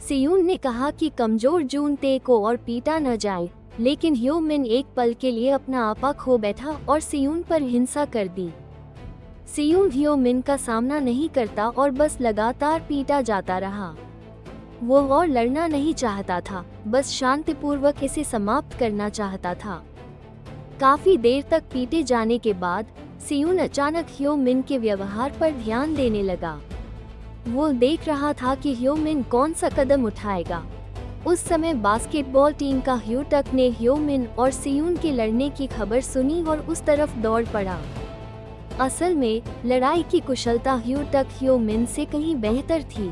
सियून ने कहा कि कमजोर जून ते को और पीटा न जाए, लेकिन ह्यो मिन एक पल के लिए अपना आपा खो बैठा और सियून पर हिंसा कर दी। सियून ह्यो मिन का सामना नहीं करता और बस लगातार पीटा जाता रहा। वो और लड़ना नहीं चाहता था, बस शांतिपूर्वक इसे समाप्त करना चाहता था। काफी देर तक पीटे जाने के बाद सियून अचानक ह्यो मिन के व्यवहार पर ध्यान देने लगा। वो देख रहा था कि ह्यो मिन कौन सा कदम उठाएगा। उस समय बास्केटबॉल टीम का ह्यू टक ने ह्यो मिन और सियून के लड़ने की खबर सुनी और उस तरफ दौड़ पड़ा। असल में लड़ाई की कुशलता ह्यू टक ह्यो मिन से कहीं बेहतर थी।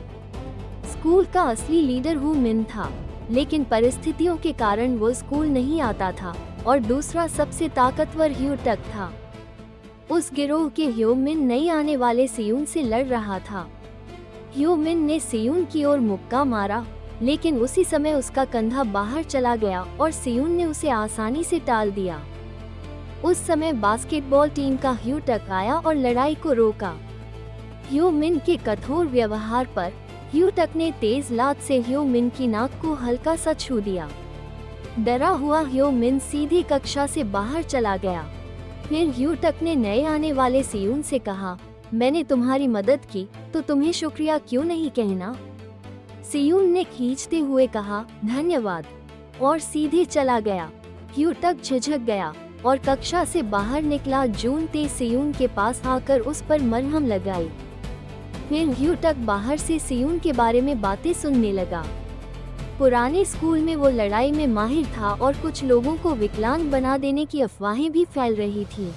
स्कूल का असली लीडर ह्यू मिन था, लेकिन परिस्थितियों के कारण वो स्कूल नहीं आता था और दूसरा सबसे ताकतवर ह्यू टक था। उस गिरोह के ह्यो मिन नई आने वाले सियून से लड़ रहा था। ह्यो मिन ने सियून की ओर मुक्का मारा, लेकिन उसी समय उसका कंधा बाहर चला गया और सियून ने उसे आसानी से टाल दिया। उस समय बास्केटबॉल टीम का ह्यू टक आया और लड़ाई को रोका। ह्यो मिन के कठोर व्यवहार पर ह्यू टक ने तेज लात से ह्यो मिन की नाक को हल्का सा छू दिया। डरा हुआ ह्यो मिन सीधी कक्षा से बाहर चला गया। फिर ह्यू टक ने नए आने वाले सियून से कहा, मैंने तुम्हारी मदद की तो तुम्हें शुक्रिया क्यों नहीं कहना। सियून ने खींचते हुए कहा, धन्यवाद, और सीधे चला गया। ह्यू टक झिझक गया और कक्षा से बाहर निकला। जून ते सियून के पास आकर उस पर मरहम लगाई। फिर ह्यू टक बाहर से सियून के बारे में बातें सुनने लगा। पुराने स्कूल में वो लड़ाई में माहिर था और कुछ लोगों को विकलांग बना देने की अफवाहें भी फैल रही थी।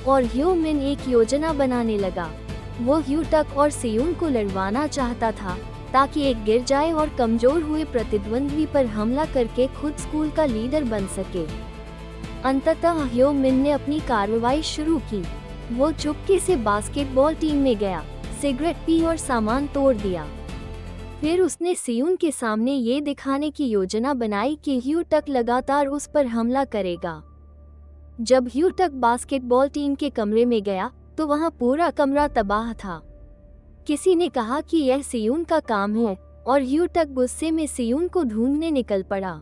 और ह्यो मिन एक योजना बनाने लगा। वो ह्यू टक और सियून को लड़वाना चाहता था ताकि एक गिर जाए और कमजोर हुए प्रतिद्वंद्वी पर हमला करके खुद स्कूल का लीडर बन सके। अंततः ह्यो मिन ने अपनी कार्रवाई शुरू की। वो चुपके से बास्केटबॉल टीम में गया, सिगरेट पी और सामान तोड़ दिया। फिर उसने सियून के सामने ये दिखाने की योजना बनाई कि ह्यू टक लगातार उस पर हमला करेगा। जब ह्यू टक बास्केटबॉल टीम के कमरे में गया तो वहाँ पूरा कमरा तबाह था। किसी ने कहा कि यह सियून का काम है और ह्यू टक गुस्से में सियून को ढूंढने निकल पड़ा।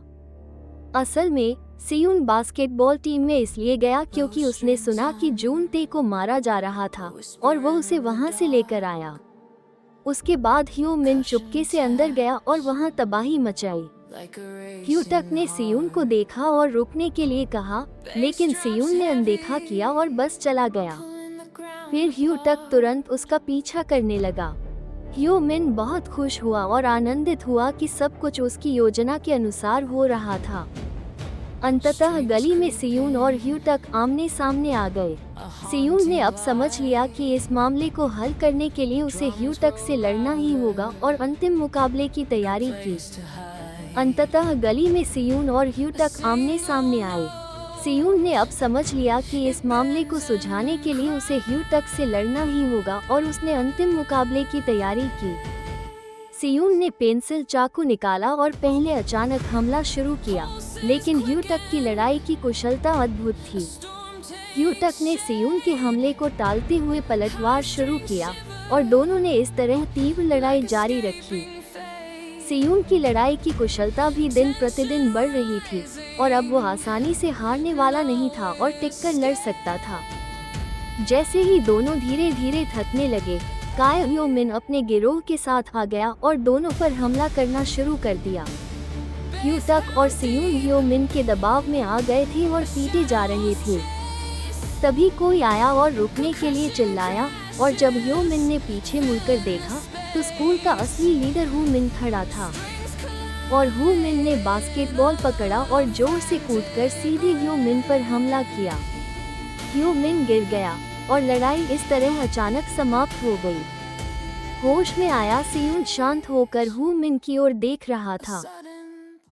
असल में सियून बास्केटबॉल टीम में इसलिए गया क्योंकि उसने सुना कि जून ते को मारा जा रहा था और वो उसे वहां से लेकर आया। उसके बाद ह्यो मिन चुपके से अंदर गया और वहां तबाही मचाई। ह्यू टक ने सियून को देखा और रुकने के लिए कहा, लेकिन सियून ने अनदेखा किया और बस चला गया। फिर ह्यू टक तुरंत उसका पीछा करने लगा। ह्यो मिन बहुत खुश हुआ और आनंदित हुआ कि सब कुछ उसकी योजना के अनुसार हो रहा था। अंततः गली में सियून और ह्यू टक आमने सामने आ गए। सियून ने अब समझ लिया कि इस मामले को हल करने के लिए उसे ह्यू टक से लड़ना ही होगा और अंतिम मुकाबले की तैयारी की। अंततः गली में सियून और ह्यू टक आमने सामने आए। सियून ने अब समझ लिया कि इस मामले को सुलझाने के लिए उसे ह्यू टक से लड़ना ही होगा और उसने अंतिम मुकाबले की तैयारी की। सियून ने पेंसिल चाकू निकाला और पहले अचानक हमला शुरू किया, लेकिन ह्यू टक की लड़ाई की कुशलता अद्भुत थी। ह्यू टक ने सियून के हमले को टालते हुए पलटवार शुरू किया और दोनों ने इस तरह तीव्र लड़ाई जारी रखी। सियून की लड़ाई की कुशलता भी दिन प्रतिदिन बढ़ रही थी और अब वो आसानी से हारने वाला नहीं था और टिककर लड़ सकता था। जैसे ही दोनों धीरे धीरे थकने लगे, ह्यो मिन अपने गिरोह के साथ आ गया और दोनों पर हमला करना शुरू कर दिया। ह्यू टक और सियून ह्यो मिन के दबाव में आ गए थे और पीटे जा रहे थे। तभी कोई आया और रुकने के लिए चिल्लाया, और जब ह्यो मिन ने पीछे मुड़कर देखा तो स्कूल का असली लीडर ह्यू मिन खड़ा था। और ह्यू मिन ने बास्केटबॉल पकड़ा और जोर से कूदकर सीधे ह्यो मिन पर हमला किया। ह्यो मिन गिर गया और लड़ाई इस तरह अचानक समाप्त हो गई। होश में आया सियून शांत होकर ह्यू मिन की ओर देख रहा था।